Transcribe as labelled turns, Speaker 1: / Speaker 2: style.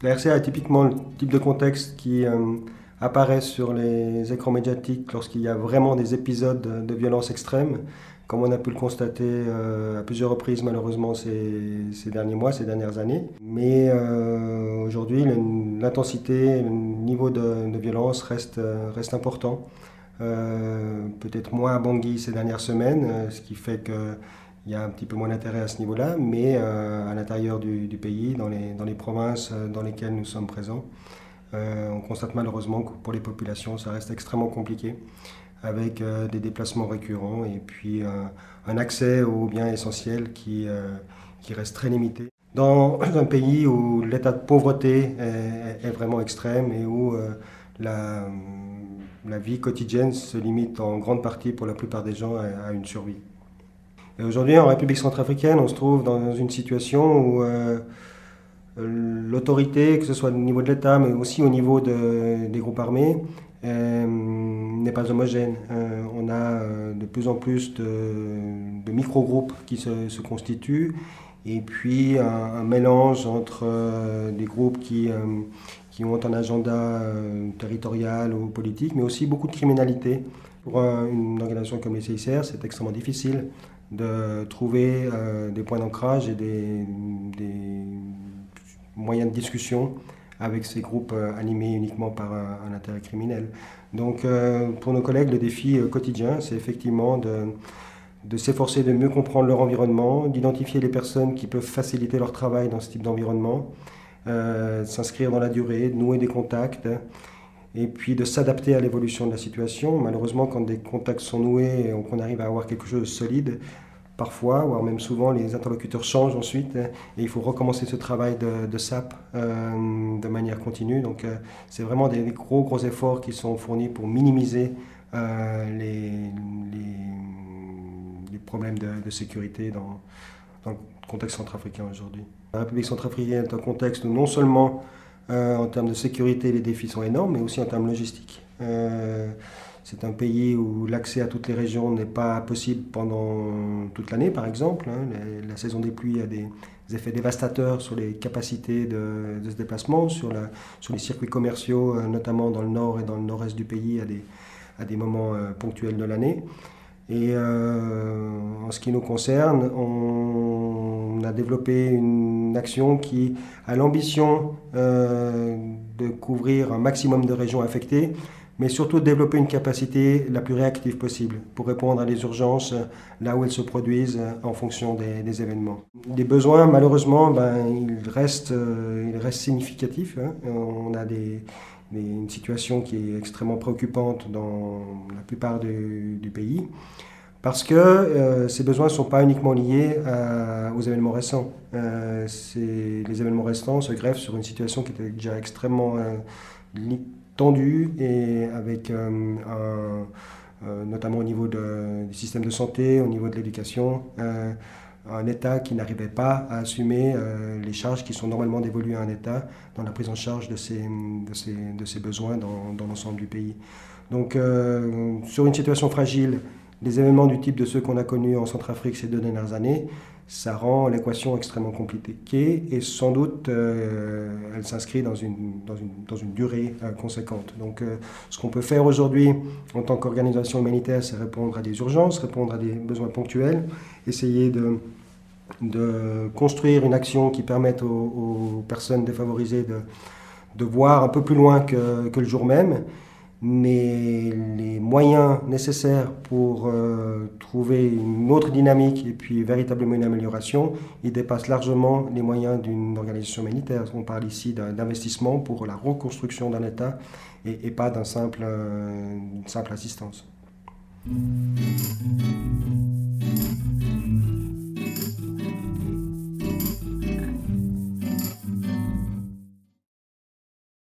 Speaker 1: La RCA est typiquement le type de contexte qui apparaît sur les écrans médiatiques lorsqu'il y a vraiment des épisodes violence extrême, comme on a pu le constater à plusieurs reprises malheureusement ces derniers mois, ces dernières années. Mais aujourd'hui, l'intensité, le niveau de violence reste important. Peut-être moins à Bangui ces dernières semaines, ce qui fait qu'il y a un petit peu moins d'intérêt à ce niveau-là, mais à l'intérieur du pays, dans les provinces dans lesquelles nous sommes présents, on constate malheureusement que pour les populations, ça reste extrêmement compliqué, avec des déplacements récurrents et puis un accès aux biens essentiels qui reste très limité. Dans un pays où l'état de pauvreté est vraiment extrême et où la vie quotidienne se limite en grande partie pour la plupart des gens à une survie. Et aujourd'hui, en République centrafricaine, on se trouve dans une situation où l'autorité, que ce soit au niveau de l'État, mais aussi au niveau des groupes armés, n'est pas homogène. On a de plus en plus de micro-groupes qui se constituent, et puis un mélange entre des groupes qui ont un agenda territorial ou politique, mais aussi beaucoup de criminalité. Pour une organisation comme les CICR, c'est extrêmement difficile de trouver des points d'ancrage et des moyens de discussion avec ces groupes animés uniquement par un intérêt criminel. Donc pour nos collègues, le défi quotidien, c'est effectivement de s'efforcer de mieux comprendre leur environnement, d'identifier les personnes qui peuvent faciliter leur travail dans ce type d'environnement, s'inscrire dans la durée, de nouer des contacts, et puis de s'adapter à l'évolution de la situation. Malheureusement, quand des contacts sont noués et qu'on arrive à avoir quelque chose de solide, parfois, voire même souvent, les interlocuteurs changent ensuite et il faut recommencer ce travail de SAP de manière continue. Donc c'est vraiment des gros efforts qui sont fournis pour minimiser les problèmes de sécurité dans le contexte centrafricain aujourd'hui. La République centrafricaine est un contexte où non seulement en termes de sécurité les défis sont énormes, mais aussi en termes logistiques. C'est un pays où l'accès à toutes les régions n'est pas possible pendant toute l'année, par exemple. La saison des pluies a des effets dévastateurs sur les capacités de ce déplacement, sur les circuits commerciaux, notamment dans le nord et dans le nord-est du pays, à des moments ponctuels de l'année. Et en ce qui nous concerne, on a développé une action qui a l'ambition de couvrir un maximum de régions affectées, mais surtout de développer une capacité la plus réactive possible pour répondre à des urgences là où elles se produisent en fonction des événements. Les besoins, malheureusement, ils restent significatifs. On a une situation qui est extrêmement préoccupante dans la plupart du pays, parce que ces besoins ne sont pas uniquement liés aux événements récents. Les événements récents se greffent sur une situation qui était déjà extrêmement tendue, et avec notamment au niveau du système de santé, au niveau de l'éducation, un État qui n'arrivait pas à assumer les charges qui sont normalement dévolues à un État dans la prise en charge de ses besoins dans l'ensemble du pays. Donc sur une situation fragile, les événements du type de ceux qu'on a connus en Centrafrique ces 2 dernières années, ça rend l'équation extrêmement compliquée et sans doute elle s'inscrit dans une durée conséquente. Donc ce qu'on peut faire aujourd'hui en tant qu'organisation humanitaire, c'est répondre à des urgences, répondre à des besoins ponctuels, essayer de construire une action qui permette aux personnes défavorisées de voir un peu plus loin que le jour même. Mais les moyens nécessaires pour trouver une autre dynamique et puis véritablement une amélioration, ils dépassent largement les moyens d'une organisation humanitaire. On parle ici d'investissement pour la reconstruction d'un État et pas d'une simple assistance.